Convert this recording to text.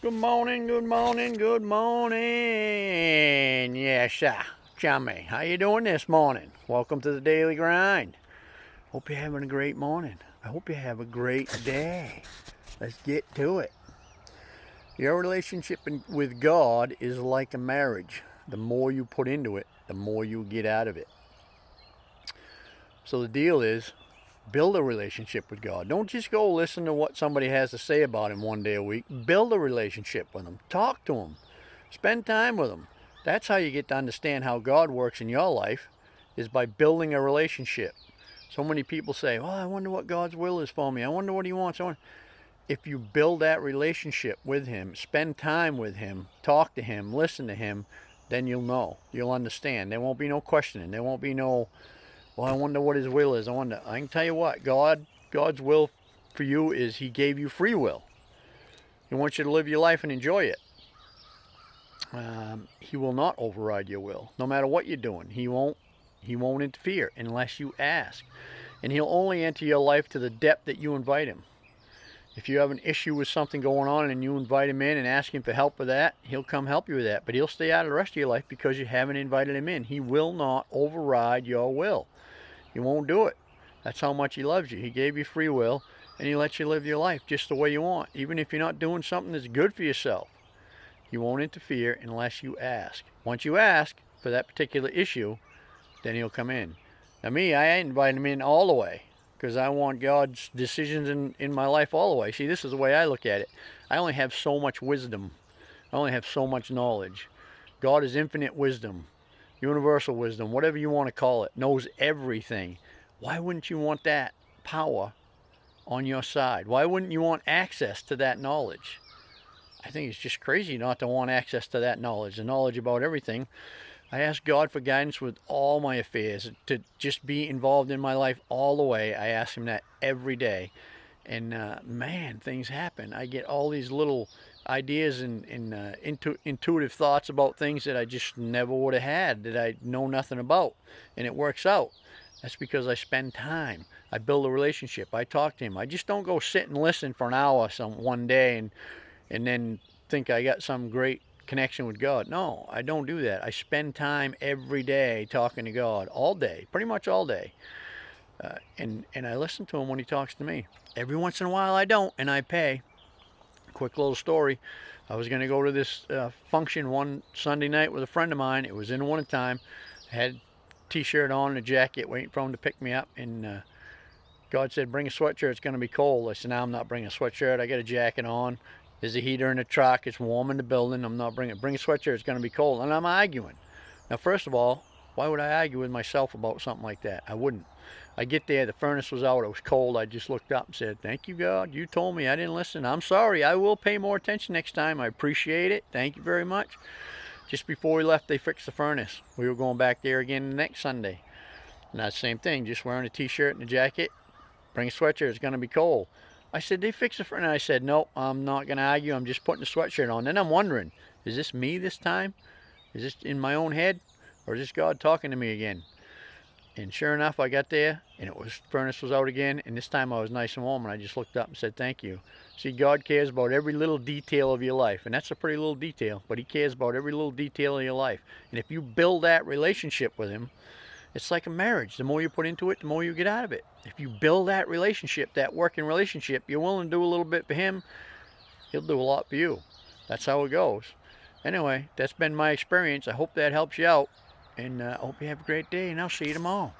Good morning, good morning, good morning. Yes, sir. Chummy, how you doing this morning? Welcome to the Daily Grind. Hope you're having a great morning. I hope you have a great day. Let's get to it. Your relationship with God is like a marriage. The more you put into it, the more you get out of it. So the deal is, build a relationship with God. Don't just go listen to what somebody has to say about Him one day a week. Build a relationship with Him. Talk to Him. Spend time with Him. That's how you get to understand how God works in your life, is by building a relationship. So many people say, "Oh, I wonder what God's will is for me. I wonder what He wants." If you build that relationship with Him, spend time with Him, talk to Him, listen to Him, then you'll know. You'll understand. There won't be no questioning. There won't be no, well, I wonder what His will is. I can tell you what, God's will for you is He gave you free will. He wants you to live your life and enjoy it. He will not override your will, no matter what you're doing. He won't interfere unless you ask. And He'll only enter your life to the depth that you invite Him. If you have an issue with something going on and you invite Him in and ask Him for help with that, He'll come help you with that. But He'll stay out of the rest of your life because you haven't invited Him in. He will not override your will. He won't do it. That's how much He loves you. He gave you free will, and He lets you live your life just the way you want, even if you're not doing something that's good for yourself. He won't interfere unless you ask. Once you ask for that particular issue, then He'll come in. Now me, I invite Him in all the way because I want God's decisions in my life all the way. See, this is the way I look at it. I only have so much wisdom. I only have so much knowledge. God is infinite wisdom, universal wisdom, whatever you want to call it, knows everything. Why wouldn't you want that power on your side? Why wouldn't you want access to that knowledge? I think it's just crazy not to want access to that knowledge, the knowledge about everything. I ask God for guidance with all my affairs, to just be involved in my life all the way. I ask Him that every day. And man, things happen. I get all these little ideas and intuitive thoughts about things that I just never would have had, that I know nothing about. And it works out. That's because I spend time. I build a relationship. I talk to Him. I just don't go sit and listen for an hour one day and then think I got some great connection with God. No, I don't do that. I spend time every day talking to God, all day, pretty much all day. And I listen to Him when He talks to me. Every once in a while I don't, and I pay. Quick little story. I was going to go to this function one Sunday night with a friend of mine. It was in the wintertime. I had a t-shirt on and a jacket waiting for him to pick me up, and God said, bring a sweatshirt, it's going to be cold. I said, no, I'm not bringing a sweatshirt. I got a jacket on. There's a heater in the truck. It's warm in the building. I'm not bringing it. Bring a sweatshirt, it's going to be cold. And I'm arguing. Now, first of all, why would I argue with myself about something like that? I wouldn't. I get there, the furnace was out, it was cold. I just looked up and said, thank you, God. You told me, I didn't listen. I'm sorry. I will pay more attention next time. I appreciate it. Thank you very much. Just before we left, they fixed the furnace. We were going back there again the next Sunday. And that same thing, just wearing a t-shirt and a jacket. Bring a sweatshirt, it's going to be cold. I said, they fixed the furnace. And I said, nope, I'm not going to argue. I'm just putting a sweatshirt on. Then I'm wondering, is this me this time? Is this in my own head? Or is this God talking to me again? And sure enough, I got there, and furnace was out again, and this time I was nice and warm, and I just looked up and said, thank you. See, God cares about every little detail of your life, and that's a pretty little detail, but He cares about every little detail of your life. And if you build that relationship with Him, it's like a marriage. The more you put into it, the more you get out of it. If you build that relationship, that working relationship, you're willing to do a little bit for Him, He'll do a lot for you. That's how it goes. Anyway, that's been my experience. I hope that helps you out. And I hope you have a great day, and I'll see you tomorrow.